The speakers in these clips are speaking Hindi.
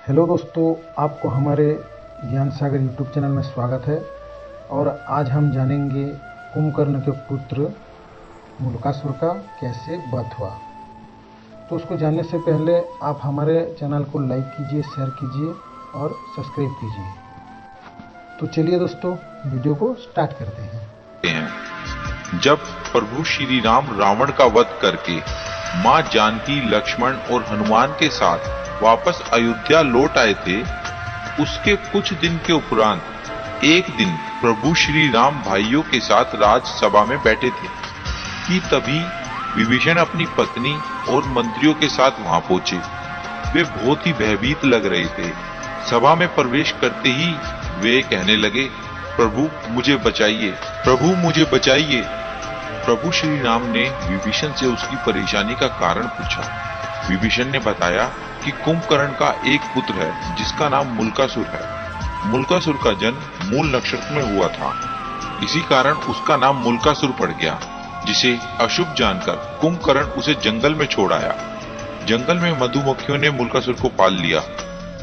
हेलो दोस्तों, आपको हमारे ज्ञान सागर यूट्यूब चैनल में स्वागत है। और आज हम जानेंगे कुंभकर्ण के पुत्र मूलकासुर का कैसे वध हुआ। तो उसको जानने से पहले आप हमारे चैनल को लाइक कीजिए, शेयर कीजिए और सब्सक्राइब कीजिए। तो चलिए दोस्तों, वीडियो को स्टार्ट करते हैं। जब प्रभु श्री राम रावण का वध करके मां जानकी, लक्ष्मण और हनुमान के साथ वापस अयोध्या लौट आए थे, उसके कुछ दिन के उपरांत एक दिन प्रभु श्री राम भाइयों के साथ राजसभा में बैठे थे कि तभी विभीषण अपनी पत्नी और मंत्रियों के साथ वहां पहुंचे। वे बहुत ही भयभीत लग रहे थे। सभा में प्रवेश करते ही वे कहने लगे, प्रभु मुझे बचाइए, प्रभु मुझे बचाइए। प्रभु श्री राम ने विभीषण से उसकी परेशानी का कारण पूछा। विभीषण ने बताया कि कुंभकर्ण का एक पुत्र है जिसका नाम मूलकासुर है। मूलकासुर का जन्म मूल नक्षत्र में हुआ था, इसी कारण उसका नाम मूलकासुर पड़ गया, जिसे अशुभ जानकर कुंभकर्ण उसे जंगल में छोड़ आया। जंगल में मधुमक्खियों ने मूलकासुर को पाल लिया।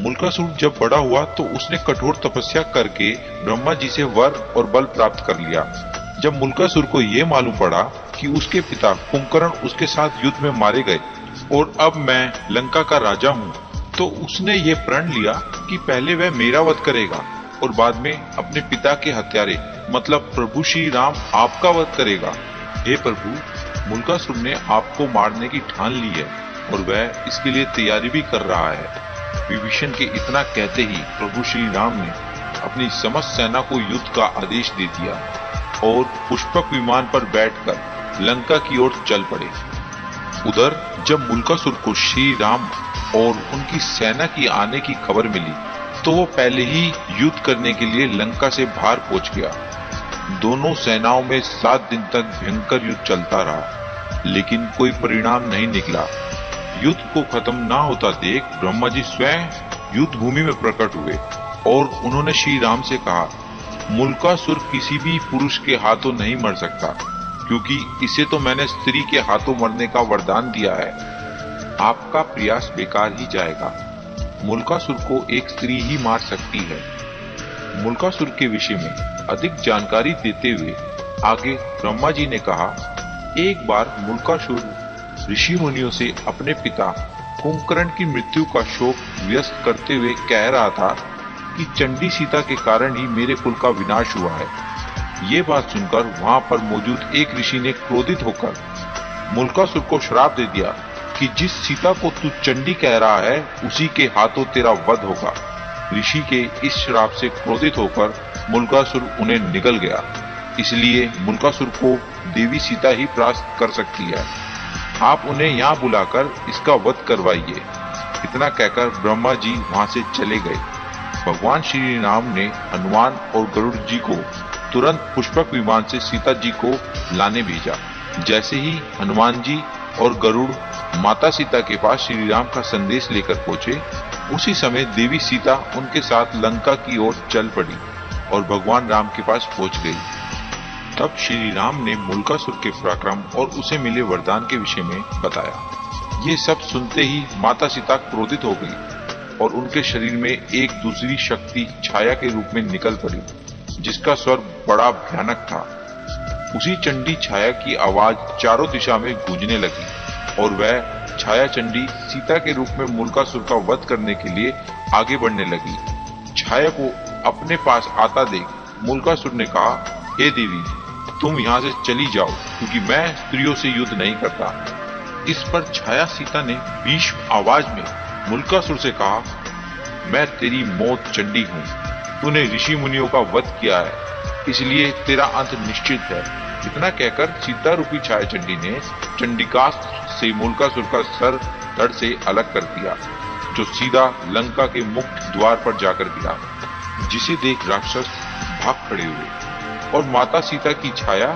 मूलकासुर जब बड़ा हुआ तो उसने कठोर तपस्या करके ब्रह्मा जी से वर और बल प्राप्त कर लिया। जब मूलकासुर को ये मालूम पड़ा कि उसके पिता कुंभकर्ण उसके साथ युद्ध में मारे गए और अब मैं लंका का राजा हूँ, तो उसने ये प्रण लिया कि पहले वह मेरा वध करेगा और बाद में अपने पिता के हत्यारे मतलब प्रभु श्री राम आपका वध करेगा। हे प्रभु, मूलकासुर ने आपको मारने की ठान ली है और वह इसके लिए तैयारी भी कर रहा है। विभीषण के इतना कहते ही प्रभु श्री राम ने अपनी समस्त सेना को युद्ध का आदेश दे दिया और पुष्पक विमान पर बैठकर लंका की ओर चल पड़े। उधर जब मूलकासुर को श्री राम और उनकी सेना की आने की खबर मिली तो वो पहले ही युद्ध करने के लिए लंका से बाहर पहुंच गया। दोनों सेनाओं में 7 दिन तक भयंकर युद्ध चलता रहा, लेकिन कोई परिणाम नहीं निकला। युद्ध को खत्म ना होता देख ब्रह्मा जी स्वयं युद्ध भूमि में प्रकट हुए और उन्होंने श्री राम से कहा, मूलकासुर किसी भी पुरुष के हाथों नहीं मर सकता, क्योंकि इसे तो मैंने स्त्री के हाथों मरने का वरदान दिया है। आपका प्रयास बेकार ही जाएगा। मूलकासुर को एक स्त्री ही मार सकती है। मूलकासुर के विषय में अधिक जानकारी देते हुए आगे ब्रह्मा जी ने कहा, एक बार मूलकासुर ऋषि मुनियों से अपने पिता कुंभकर्ण की मृत्यु का शोक व्यस्त करते हुए कह रहा था कि चंडी सीता के कारण ही मेरे कुल का विनाश हुआ है। ये बात सुनकर वहां पर मौजूद एक ऋषि ने क्रोधित होकर मूलकासुर को श्राप दे दिया कि जिस सीता को तू चंडी कह रहा है उसी के हाथों तेरा वध होगा। ऋषि के इस श्राप से क्रोधित होकर मूलकासुर उन्हें निगल गया। इसलिए मूलकासुर को देवी सीता ही परास्त कर सकती है। आप उन्हें यहाँ बुलाकर इसका वध करवाइए। इतना कहकर ब्रह्मा जी वहां से चले गए। भगवान श्री राम ने हनुमान और गरुड़ जी को तुरंत पुष्पक विमान से सीता जी को लाने भेजा। जैसे ही हनुमान जी और गरुड़ माता सीता के पास श्री राम का संदेश लेकर पहुंचे, उसी समय देवी सीता उनके साथ लंका की ओर चल पड़ी और भगवान राम के पास पहुंच गई। तब श्री राम ने मूलकासुर के पराक्रम और उसे मिले वरदान के विषय में बताया। ये सब सुनते ही माता सीता क्रोधित हो गई और उनके शरीर में एक दूसरी शक्ति छाया के रूप में निकल पड़ी, जिसका स्वर बड़ा भयानक था। उसी चंडी छाया की आवाज चारों दिशा में गूंजने लगी और वह छाया चंडी सीता के रूप में मूलकासुर का वध करने के लिए आगे बढ़ने लगी। छाया को अपने पास आता देख मूलकासुर ने कहा, हे देवी, तुम यहाँ से चली जाओ, क्योंकि मैं स्त्रियों से युद्ध नहीं करता। इस पर छाया सीता ने भीष्म आवाज में मूलकासुर से कहा, मैं तेरी मौत चंडी हूँ। तूने ऋषि मुनियों का वध किया है, इसलिए तेरा अंत निश्चित है। इतना कहकर सीता रूपी छाया चंडी ने चंडिकास्त्र से मूलकासुर का सर धड़ से अलग कर दिया, जो सीधा लंका के मुख्य द्वार पर जाकर गिरा, जिसे देख राक्षस भाग खड़े हुए और माता सीता की छाया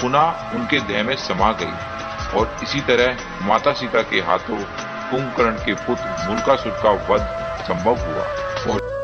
पुनः उनके देह में समा गई। और इसी तरह माता सीता के हाथों कुंभकर्ण के पुत्र मूलकासुर का वध संभव हुआ। और